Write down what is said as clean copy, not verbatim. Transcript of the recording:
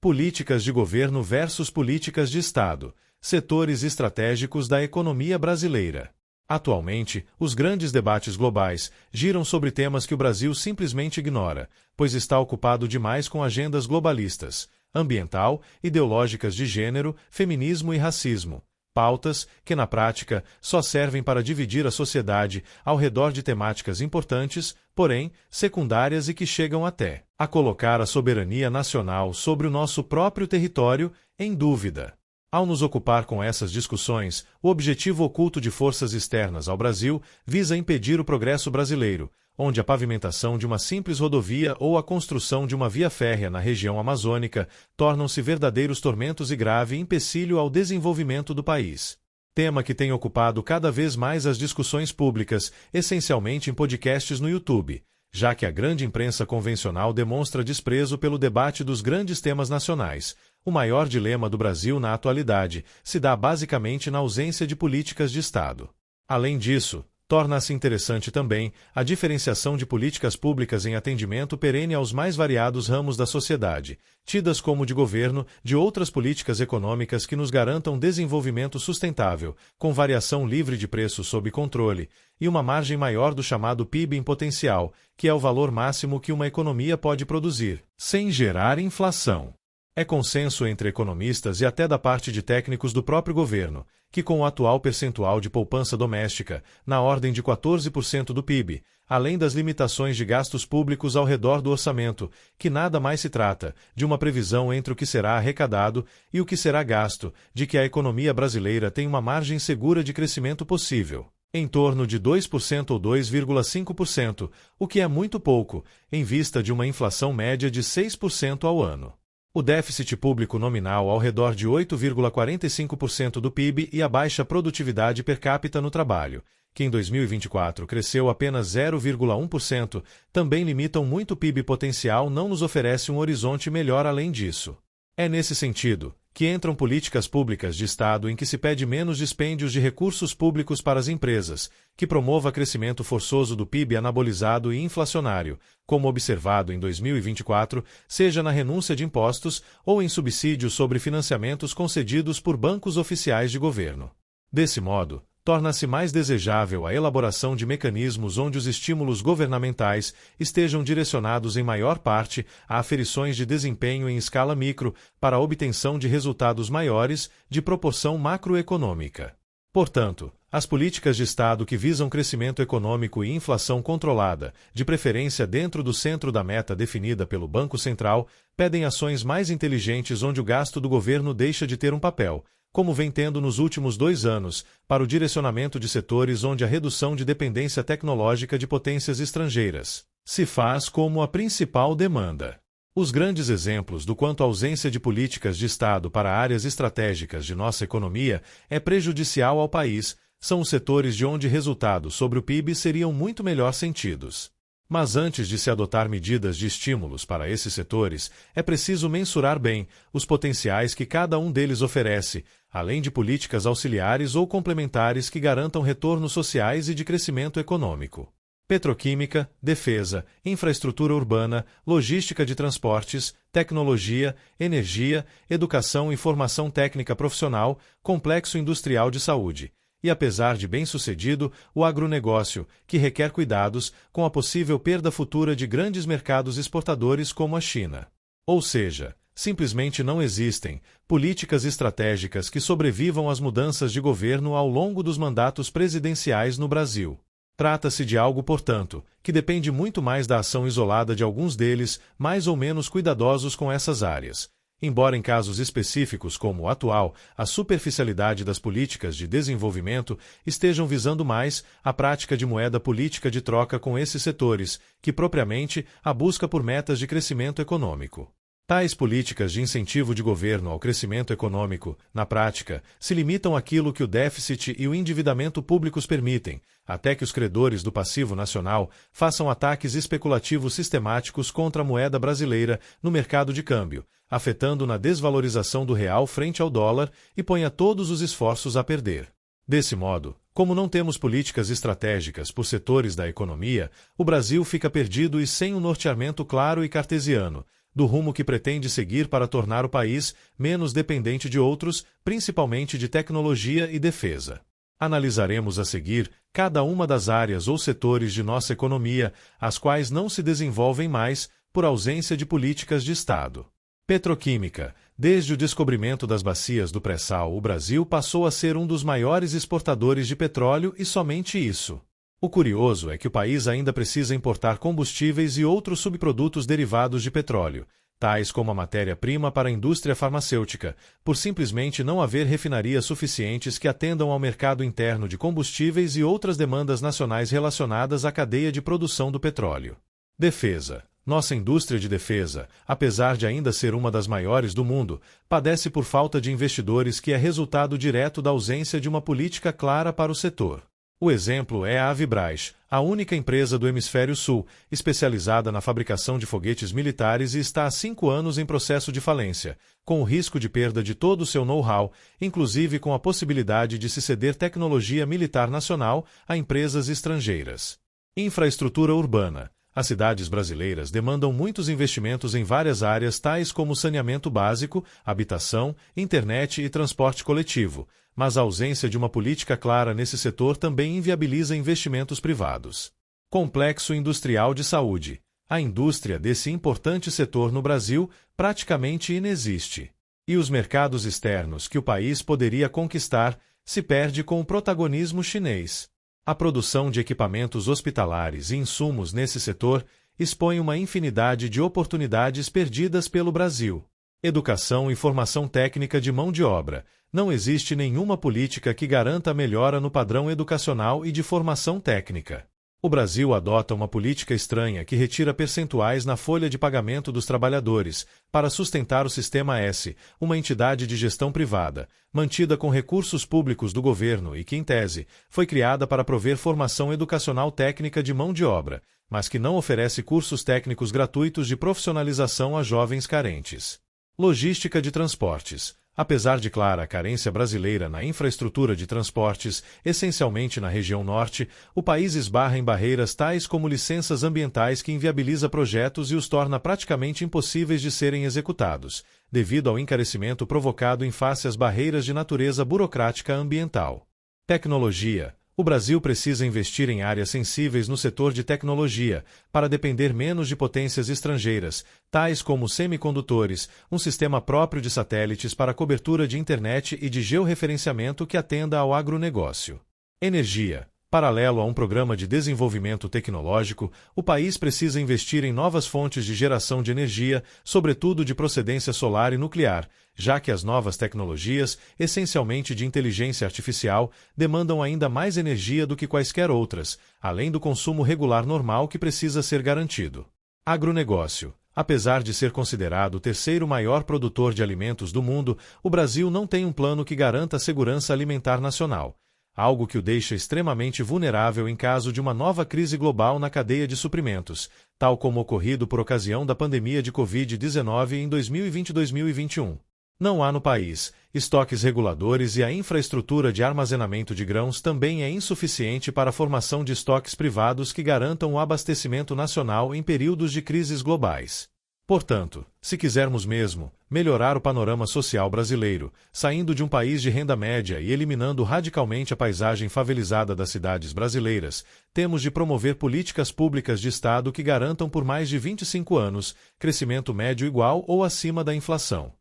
Políticas de governo versus políticas de Estado, setores estratégicos da economia brasileira. Atualmente, os grandes debates globais giram sobre temas que o Brasil simplesmente ignora, pois está ocupado demais com agendas globalistas, ambiental, ideológicas de gênero, feminismo e racismo. Pautas que, na prática, só servem para dividir a sociedade ao redor de temáticas importantes, porém, secundárias e que chegam até a colocar a soberania nacional sobre o nosso próprio território em dúvida. Ao nos ocupar com essas discussões, o objetivo oculto de forças externas ao Brasil visa impedir o progresso brasileiro, onde a pavimentação de uma simples rodovia ou a construção de uma via férrea na região amazônica tornam-se verdadeiros tormentos e grave empecilho ao desenvolvimento do país. Tema que tem ocupado cada vez mais as discussões públicas, essencialmente em podcasts no YouTube, já que a grande imprensa convencional demonstra desprezo pelo debate dos grandes temas nacionais. O maior dilema do Brasil na atualidade se dá basicamente na ausência de políticas de Estado. Além disso, torna-se interessante também a diferenciação de políticas públicas em atendimento perene aos mais variados ramos da sociedade, tidas como de governo, de outras políticas econômicas que nos garantam desenvolvimento sustentável, com variação livre de preços sob controle, e uma margem maior do chamado PIB em potencial, que é o valor máximo que uma economia pode produzir, sem gerar inflação. É consenso entre economistas e até da parte de técnicos do próprio governo, que com o atual percentual de poupança doméstica, na ordem de 14% do PIB, além das limitações de gastos públicos ao redor do orçamento, que nada mais se trata de uma previsão entre o que será arrecadado e o que será gasto, de que a economia brasileira tem uma margem segura de crescimento possível, em torno de 2% ou 2,5%, o que é muito pouco, em vista de uma inflação média de 6% ao ano. O déficit público nominal ao redor de 8,45% do PIB e a baixa produtividade per capita no trabalho, que em 2024 cresceu apenas 0,1%, também limitam muito o PIB potencial, não nos oferece um horizonte melhor além disso. É nesse sentido que entram políticas públicas de Estado em que se pede menos dispêndios de recursos públicos para as empresas, que promova crescimento forçoso do PIB anabolizado e inflacionário, como observado em 2024, seja na renúncia de impostos ou em subsídios sobre financiamentos concedidos por bancos oficiais de governo. Desse modo, torna-se mais desejável a elaboração de mecanismos onde os estímulos governamentais estejam direcionados em maior parte a aferições de desempenho em escala micro para a obtenção de resultados maiores de proporção macroeconômica. Portanto, as políticas de Estado que visam crescimento econômico e inflação controlada, de preferência dentro do centro da meta definida pelo Banco Central, pedem ações mais inteligentes onde o gasto do governo deixa de ter um papel, como vem tendo nos últimos 2 anos, para o direcionamento de setores onde a redução de dependência tecnológica de potências estrangeiras se faz como a principal demanda. Os grandes exemplos do quanto a ausência de políticas de Estado para áreas estratégicas de nossa economia é prejudicial ao país são os setores de onde resultados sobre o PIB seriam muito melhor sentidos. Mas antes de se adotar medidas de estímulos para esses setores, é preciso mensurar bem os potenciais que cada um deles oferece, além de políticas auxiliares ou complementares que garantam retornos sociais e de crescimento econômico. Petroquímica, defesa, infraestrutura urbana, logística de transportes, tecnologia, energia, educação e formação técnica profissional, complexo industrial de saúde. E apesar de bem-sucedido, o agronegócio, que requer cuidados, com a possível perda futura de grandes mercados exportadores como a China. Ou seja, simplesmente não existem políticas estratégicas que sobrevivam às mudanças de governo ao longo dos mandatos presidenciais no Brasil. Trata-se de algo, portanto, que depende muito mais da ação isolada de alguns deles, mais ou menos cuidadosos com essas áreas. Embora em casos específicos como o atual, a superficialidade das políticas de desenvolvimento estejam visando mais a prática de moeda política de troca com esses setores, que propriamente a busca por metas de crescimento econômico. Tais políticas de incentivo de governo ao crescimento econômico, na prática, se limitam àquilo que o déficit e o endividamento públicos permitem, até que os credores do passivo nacional façam ataques especulativos sistemáticos contra a moeda brasileira no mercado de câmbio, afetando na desvalorização do real frente ao dólar e ponha todos os esforços a perder. Desse modo, como não temos políticas estratégicas por setores da economia, o Brasil fica perdido e sem um norteamento claro e cartesiano, do rumo que pretende seguir para tornar o país menos dependente de outros, principalmente de tecnologia e defesa. Analisaremos a seguir cada uma das áreas ou setores de nossa economia, as quais não se desenvolvem mais por ausência de políticas de Estado. Petroquímica. Desde o descobrimento das bacias do pré-sal, o Brasil passou a ser um dos maiores exportadores de petróleo e somente isso. O curioso é que o país ainda precisa importar combustíveis e outros subprodutos derivados de petróleo, tais como a matéria-prima para a indústria farmacêutica, por simplesmente não haver refinarias suficientes que atendam ao mercado interno de combustíveis e outras demandas nacionais relacionadas à cadeia de produção do petróleo. Defesa. Nossa indústria de defesa, apesar de ainda ser uma das maiores do mundo, padece por falta de investidores, que é resultado direto da ausência de uma política clara para o setor. O exemplo é a Avibraz, a única empresa do Hemisfério Sul, especializada na fabricação de foguetes militares, e está há 5 anos em processo de falência, com o risco de perda de todo o seu know-how, inclusive com a possibilidade de se ceder tecnologia militar nacional a empresas estrangeiras. Infraestrutura urbana. As cidades brasileiras demandam muitos investimentos em várias áreas, tais como saneamento básico, habitação, internet e transporte coletivo, mas a ausência de uma política clara nesse setor também inviabiliza investimentos privados. Complexo industrial de saúde. A indústria desse importante setor no Brasil praticamente inexiste. E os mercados externos que o país poderia conquistar se perde com o protagonismo chinês. A produção de equipamentos hospitalares e insumos nesse setor expõe uma infinidade de oportunidades perdidas pelo Brasil. Educação e formação técnica de mão de obra. Não existe nenhuma política que garanta a melhora no padrão educacional e de formação técnica. O Brasil adota uma política estranha que retira percentuais na folha de pagamento dos trabalhadores para sustentar o Sistema S, uma entidade de gestão privada, mantida com recursos públicos do governo e que, em tese, foi criada para prover formação educacional técnica de mão de obra, mas que não oferece cursos técnicos gratuitos de profissionalização a jovens carentes. Logística de transportes. Apesar de clara a carência brasileira na infraestrutura de transportes, essencialmente na região norte, o país esbarra em barreiras tais como licenças ambientais que inviabiliza projetos e os torna praticamente impossíveis de serem executados, devido ao encarecimento provocado em face às barreiras de natureza burocrática ambiental. Tecnologia. O Brasil precisa investir em áreas sensíveis no setor de tecnologia, para depender menos de potências estrangeiras, tais como semicondutores, um sistema próprio de satélites para cobertura de internet e de georreferenciamento que atenda ao agronegócio. Energia. Paralelo a um programa de desenvolvimento tecnológico, o país precisa investir em novas fontes de geração de energia, sobretudo de procedência solar e nuclear, já que as novas tecnologias, essencialmente de inteligência artificial, demandam ainda mais energia do que quaisquer outras, além do consumo regular normal que precisa ser garantido. Agronegócio. Apesar de ser considerado o terceiro maior produtor de alimentos do mundo, o Brasil não tem um plano que garanta a segurança alimentar nacional, algo que o deixa extremamente vulnerável em caso de uma nova crise global na cadeia de suprimentos, tal como ocorrido por ocasião da pandemia de Covid-19 em 2020 e 2021. Não há no país estoques reguladores e a infraestrutura de armazenamento de grãos também é insuficiente para a formação de estoques privados que garantam o abastecimento nacional em períodos de crises globais. Portanto, se quisermos mesmo melhorar o panorama social brasileiro, saindo de um país de renda média e eliminando radicalmente a paisagem favelizada das cidades brasileiras, temos de promover políticas públicas de Estado que garantam por mais de 25 anos crescimento médio igual ou acima da inflação.